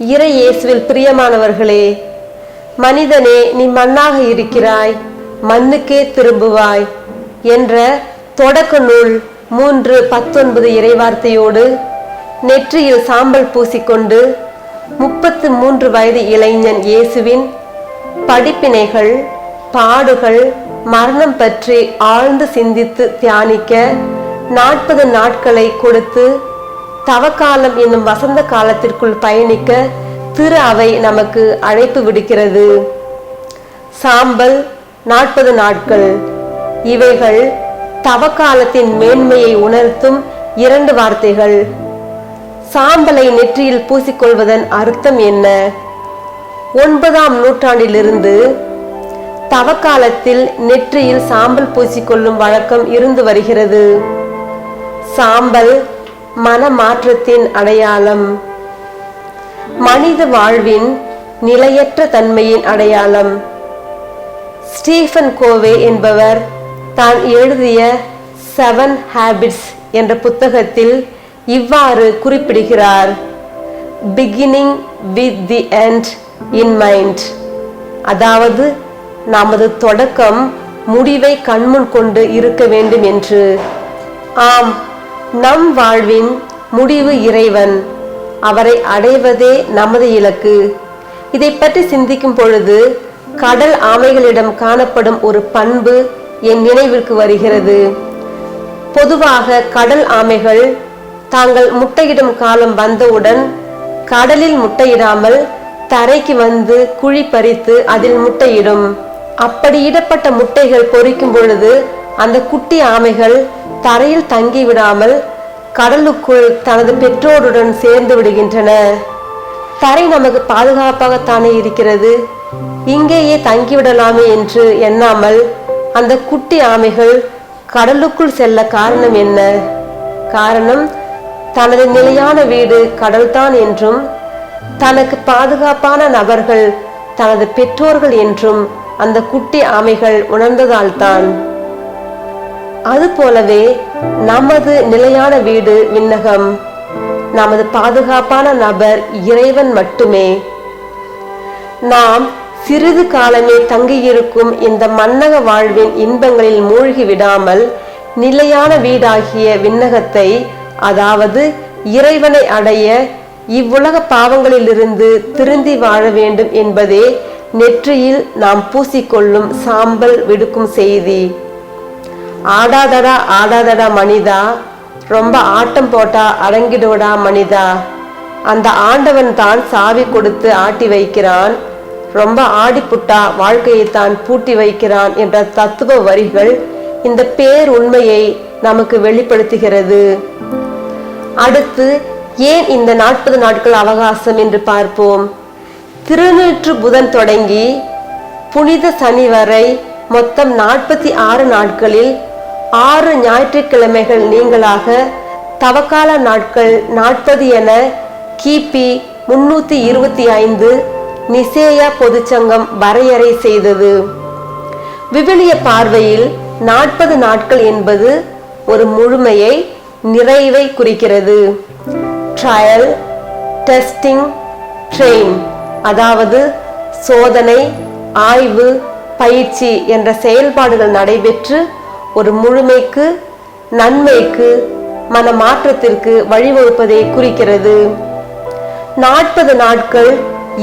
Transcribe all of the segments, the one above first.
இறை இயேசுவில் பிரியமானவர்களே, மனிதனே நீ மண்ணாக இருக்கிறாய், மண்ணுக்கே திரும்புவாய் என்ற தொடக்க நூல் 3:19 இறைவார்த்தையோடு நெற்றியில் சாம்பல் பூசிக்கொண்டு 33 வயது இளைஞன் இயேசுவின் படிப்பினைகள், பாடுகள், மரணம் பற்றி ஆழ்ந்து சிந்தித்து தியானிக்க 40 நாட்களை கொடுத்து தவக்காலம் என்னும் வசந்த காலத்திற்குள் பயணிக்க திரு அவை நமக்கு அழைப்பு விடுக்கிறது. சாம்பல் 40 நாட்கள், இவைகள் தவக்காலத்தின் மேன்மையை உணர்த்தும் 2 வார்த்தைகள். சாம்பலை நெற்றியில் பூசிக்கொள்வதன் அர்த்தம் என்ன? 9ஆம் நூற்றாண்டிலிருந்து தவக்காலத்தில் நெற்றியில் சாம்பல் பூசிக்கொள்ளும் வழக்கம் இருந்து வருகிறது. சாம்பல் மனமாற்றத்தின் அடையாளம், மனித வாழ்வின் நிலையற்ற தன்மையின் அடையாளம். ஸ்டீஃபன் கோவே என்பவர் தான் எழுதிய 7 ஹேபிட்ஸ் என்ற புத்தகத்தில் இவ்வாறு குறிப்பிடுகிறார்: beginning with the end in mind. அதாவது நமது தொடக்கம் முடிவை கண்முன் கொண்டு இருக்க வேண்டும் என்று. ஆம், நம் வாழ்வின் முடிவு இறைவன், அவரை அடைவதே நமது இலக்கு. இதை பற்றி சிந்திக்கும் பொழுது கடல் ஆமைகளிடம் காணப்படும் ஒரு பண்பு என் நினைவிற்கு வருகிறது. பொதுவாக கடல் ஆமைகள் தாங்கள் முட்டையிடும் காலம் வந்தவுடன் கடலில் முட்டையிடாமல் தரைக்கு வந்து குழி பறித்து அதில் முட்டையிடும். அப்படி இடப்பட்ட முட்டைகள் பொரிக்கும் பொழுது அந்த குட்டி ஆமைகள் தரையில் தங்கி விடாமல் கடலுக்குள் தனது பெற்றோருடன் சேர்ந்து விடுகின்றன. தரை நமக்கு பாதுகாப்பாகத்தானே இருக்கிறது, இங்கேயே தங்கிவிடலாமே என்று எண்ணாமல் அந்த குட்டி ஆமைகள் கடலுக்குள் செல்ல காரணம் என்ன? காரணம், தனது நிலையான வீடு கடல்தான் என்றும் தனக்கு பாதுகாப்பான நபர்கள் தனது பெற்றோர்கள் என்றும் அந்த குட்டி ஆமைகள் உணர்ந்ததால்தான். அதுபோலவே நமது நிலையான வீடு விண்ணகம், நமது பாதுகாப்பான நபர் இறைவன் மட்டுமே. நாம் சிறிது காலமே தங்கியிருக்கும் இந்த மன்னக வாழ்வின் இன்பங்களில் மூழ்கி விடாமல் நிலையான வீடாகிய விண்ணகத்தை, அதாவது இறைவனை அடைய இவ்வுலக பாவங்களிலிருந்து திருந்தி வாழ வேண்டும் என்பதே நெற்றியில் நாம் பூசிக்கொள்ளும் சாம்பல் விடுக்கும் செய்தி. ஆடாதடா ஆடாதடா மனிதா, ரொம்ப ஆட்டம் போட்டா அடங்கிடுவடா மனிதா, அந்த ஆண்டவன் தான் சாவி கொடுத்து ஆட்டி வைக்கிறான், ரொம்ப ஆடிப்புட்டா வாழ்க்கையைத்தான் பூட்டி வைக்கிறான் என்ற தத்துவ வரிகள் இந்த பேர் உண்மையை நமக்கு வெளிப்படுத்துகிறது. அடுத்து ஏன் இந்த 40 நாட்கள் அவகாசம் என்று பார்ப்போம். திருநீற்று புதன் தொடங்கி புனித சனி வரை மொத்தம் 46 நாட்களில் 6 ஞாயிற்றுக்கிழமைகள் நீங்களாக தவக்கால நாட்கள் 40 என கிபி 325 நிசேயா பொதுச்சங்கம் வரையறை செய்தது. விவிலிய பார்வையில் 40 நாட்கள் என்பது ஒரு முழுமையை, நிறைவை குறிக்கிறது. ட்ரையல், டெஸ்டிங், ட்ரெயின், அதாவது சோதனை, ஆய்வு, பயிற்சி என்ற செயல்பாடுகள் நடைபெற்று ஒரு முழுமைக்கு, நன்மைக்கு, மனமாற்றத்திற்கு வழிவகுப்பதை குறிக்கிறது. 40 நாட்கள்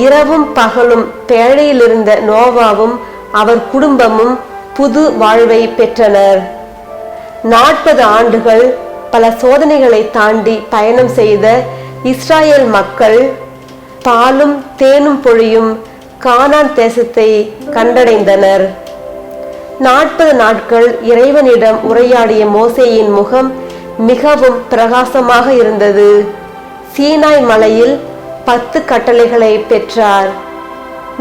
இரவும் பகலும் பேழையில் இருந்த நோவாவும் அவர் குடும்பமும் புது வாழ்வை பெற்றனர். 40 ஆண்டுகள் பல சோதனைகளை தாண்டி பயணம் செய்த இஸ்ராயேல் மக்கள் பாலும் தேனும் பொழியும் கானான் தேசத்தை கண்டடைந்தனர். 40 நாட்கள் இறைவனிடம் உரையாடிய மோசேயின் முகம் மிகவும் பிரகாசமாக இருந்தது. சீனாய் மலையில் 10 கட்டளைகளை பெற்றார்.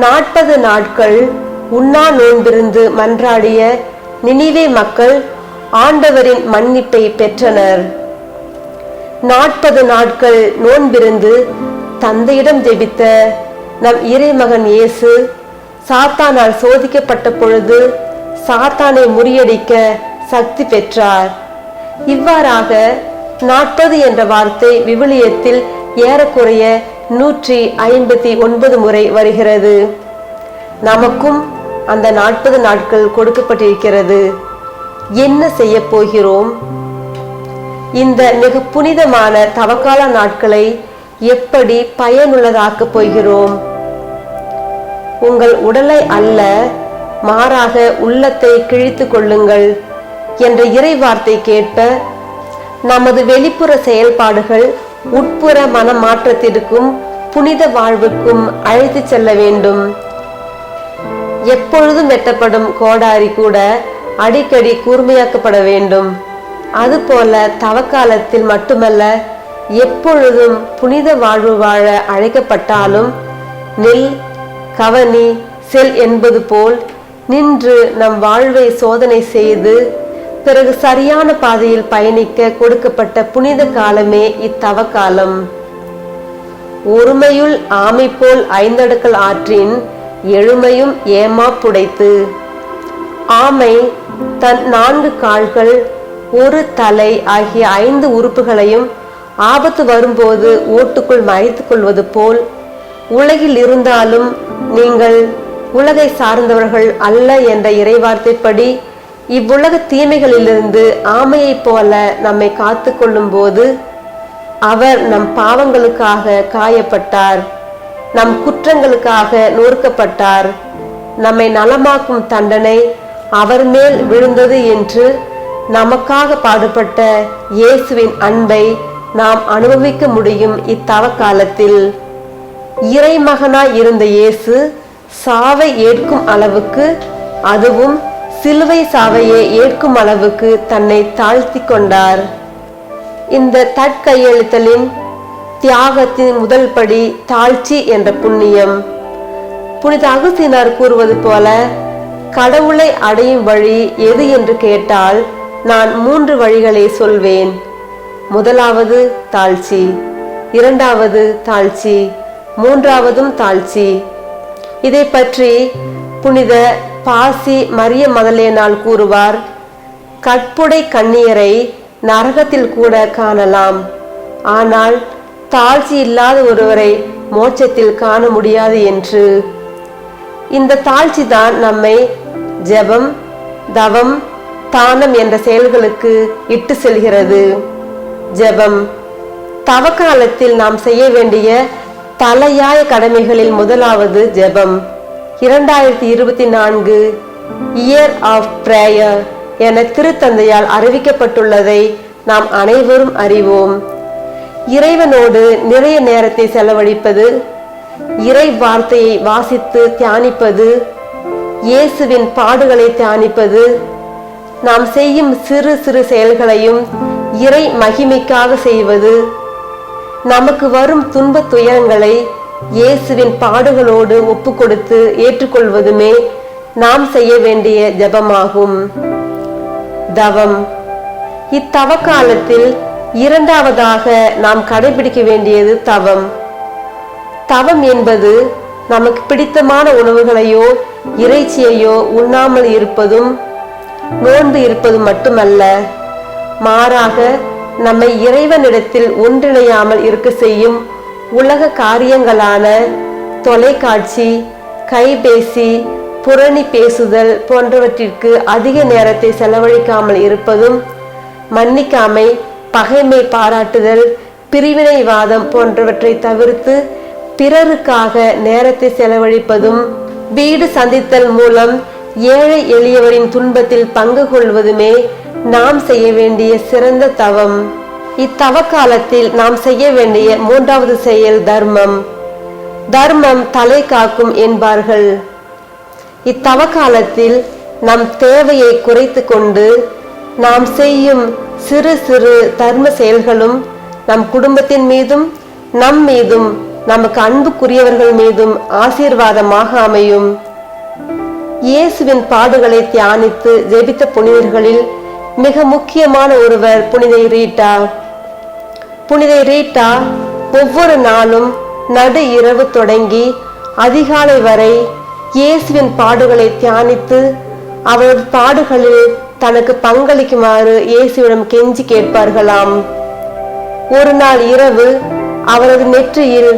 40 நாட்கள் உண்ணா நோன்பிருந்து மன்றாடிய நினிவே மக்கள் ஆண்டவரின் மன்னிப்பை பெற்றனர். 40 நாட்கள் நோன்பிருந்து தந்தையிடம் ஜெபித்த நம் இறைமகன் இயேசு சாத்தானால் சோதிக்கப்பட்ட பொழுது சாத்தானை முறியடிக்க சக்தி பெற்றார். இவ்வாறாக 40 என்ற வார்த்தை விவிலியத்தில் ஏறக்குறைய 159 முறை வருகிறது. நமக்கும் அந்த 40 நாட்கள் கொடுக்கப்பட்டிருக்கிறது. என்ன செய்ய போகிறோம்? இந்த மிக புனிதமான தவக்கால நாட்களை எப்படி பயனுள்ளதாக்கப் போகிறோம்? உங்கள் உடலை அல்ல, மாறாக உள்ளத்தை கிழித்து கொள்ளுங்கள் என்ற இறை வார்த்தை கேட்ப நமது வெளிப்புற செயல்பாடுகள் உட்புற மனமாற்றத்திற்கும் புனித வாழ்வுக்கும் அழைத்து செல்ல வேண்டும். எப்பொழுதும் வெட்டப்படும் கோடாரி கூட அடிக்கடி கூர்மையாக்கப்பட வேண்டும். அதுபோல தவக்காலத்தில் மட்டுமல்ல, எப்பொழுதும் புனித வாழ்வு வாழ அழைக்கப்பட்டாலும் நில், கவனி, செல் என்பது போல் நின்று நம் வாழ்வை சோதனை செய்து பிறகு சரியான பாதையில் பயணிக்க கொடுக்கப்பட்ட புனித காலமே இத்தவக்காலம். ஒருமையுள் ஆமை போல் 5 அடுக்கல் ஆற்றின் எழுமையும் ஏமா புடைத்து. ஆமை தன் 4 கால்கள், ஒரு தலை ஆகிய 5 உறுப்புகளையும் ஆபத்து வரும்போது ஓட்டுக்குள் மறைத்துக் கொள்வது போல் உலகில் இருந்தாலும் நீங்கள் உலகை சார்ந்தவர்கள் அல்ல என்ற இறைவார்த்தைப்படி இவ்வுலக தீமைகளிலிருந்து ஆமையைப் போல நம்மை காத்து கொள்ளும் போது அவர் நம் பாவங்களுக்காக காயப்பட்டார், நம் குற்றங்களுக்காக நொறுக்கப்பட்டார், நம்மை நலமாக்கும் தண்டனை அவர் மேல் விழுந்தது என்று நமக்காக பாடுபட்ட இயேசுவின் அன்பை நாம் அனுபவிக்க முடியும். இத்தவக்காலத்தில் இறைமகனாய் இருந்த இயேசு சாவை ஏற்கும் அளவுக்கு, அதுவும் சிலுவை சாவையை ஏற்கும் அளவுக்கு தன்னை தாழ்த்தி கொண்டார். இந்த தற்கையெழுத்தலின் தியாகத்தின் முதல் படி தாழ்ச்சி என்ற புண்ணியம். புனித அகுஸ்தீனார் கூறுவது போல, கடவுளை அடையும் வழி எது என்று கேட்டால் நான் 3 வழிகளை சொல்வேன். முதலாவது தாழ்ச்சி, 2வது தாழ்ச்சி, 3வதும் தாழ்ச்சி. இதை பற்றி புனித பாசி மரிய மதலேனால் கூறுவார், கற்புடை கண்ணியரை நரகத்தில் கூட காணலாம், ஆனால் தாழ்ச்சி இல்லாத ஒருவரை மோட்சத்தில் காண முடியாது என்று. இந்த தாழ்ச்சி தான் நம்மை ஜெபம், தவம், தானம் என்ற செயல்களுக்கு இட்டு செல்கிறது. ஜெபம். தவக்காலத்தில் நாம் செய்ய வேண்டிய தலையாய கடமைகளில் முதலாவது ஜெபம். 2024 இயர் ஆஃப் பிரேயர் என திருத்தந்தையால் அறிவிக்கப்பட்டுள்ளதை நாம் அனைவரும் அறிவோம். இறைவனோடு நிறைய நேரத்தை செலவழிப்பது, இறை வார்த்தையை வாசித்து தியானிப்பது, இயேசுவின் பாடுகளை தியானிப்பது, நாம் செய்யும் சிறு சிறு செயல்களையும் இறை மகிமைக்காக செய்வது, நமக்கு வரும் துன்ப துயரங்களை இயேசுவின் பாடுகளோடு ஒப்பு கொடுத்து ஏற்றுக்கொள்வதுமே நாம் செய்ய வேண்டிய ஜெபமாகும். தவம். இத்தவக்காலத்தில் 2வதாக நாம் கடைபிடிக்க வேண்டியது தவம். தவம் என்பது நமக்கு பிடித்தமான உணவுகளையோ இறைச்சியையோ உண்ணாமல் இருப்பதும் நோன்பு இருப்பதும் மட்டுமல்ல, மாறாக நம்மை இறைவனிடத்தில் ஒன்றிணையாமல் இருக்க செய்யும் உலக காரியங்களான தொலைக்காட்சி, கைபேசி, புரணி பேசுதல் போன்றவற்றிற்கு அதிக நேரத்தை செலவழிக்காமல் இருப்பதும், மன்னிக்காமை, பகைமை பாராட்டுதல், பிரிவினைவாதம் போன்றவற்றை தவிர்த்து பிறருக்காக நேரத்தை செலவழிப்பதும், வீடு சந்தித்தல் மூலம் ஏழை எளியவரின் துன்பத்தில் பங்கு கொள்வதுமே நாம் செய்ய வேண்டிய சிறந்த தவம். இத்தவக்காலத்தில் நாம் செய்ய வேண்டிய 3வது செயல் தர்மம். தர்மம் தலை காக்கும் என்பார்கள். இத்தவக்காலத்தில் நம் தேவையை குறைத்து கொண்டு நாம் செய்யும் சிறு சிறு தர்ம செயல்களும் நம் குடும்பத்தின் மீதும் நம் மீதும் நமக்கு அன்புக்குரியவர்கள் மீதும் ஆசீர்வாதமாக அமையும். இயேசுவின் பாடுகளை தியானித்து ஜெபித்த புனிதர்களில் மிக முக்கியமான ஒருவர் புனித ரீட்டா. புனித ரீட்டா ஒவ்வொரு நாளும் நடு இரவு தொடங்கி அதிகாலை வரை இயேசுவின் பாடுகளை தியானித்து அவரது பாடுகளில் தனக்கு பங்களிக்குமாறு இயேசுவிடம் கெஞ்சி கேட்பார்களாம். ஒரு நாள் இரவு அவரது நெற்றியில்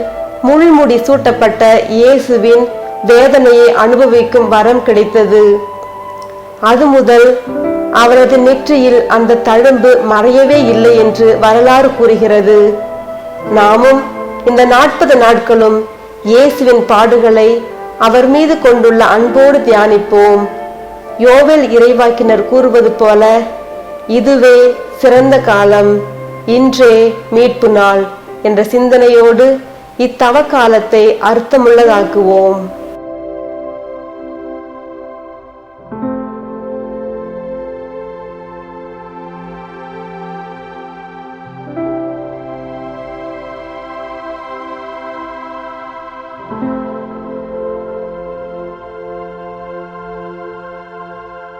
முள்முடி சூட்டப்பட்ட இயேசுவின் வேதனையை அனுபவிக்கும் வரம் கிடைத்தது. அது முதல் அவரது நெற்றியில் அந்த தழும்பு மறையவே இல்லை என்று வரலாறு கூறுகிறது. நாமும் இந்த 40 நாட்களும் இயேசுவின் பாடுகளை அவர் மீது கொண்டுள்ள அன்போடு தியானிப்போம். யோவேல் இறைவாக்கினர் கூறுவது போல, இதுவே சிறந்த காலம், இன்றே மீட்பு நாள் என்ற சிந்தனையோடு இத்தவ காலத்தை அர்த்தமுள்ளதாக்குவோம்.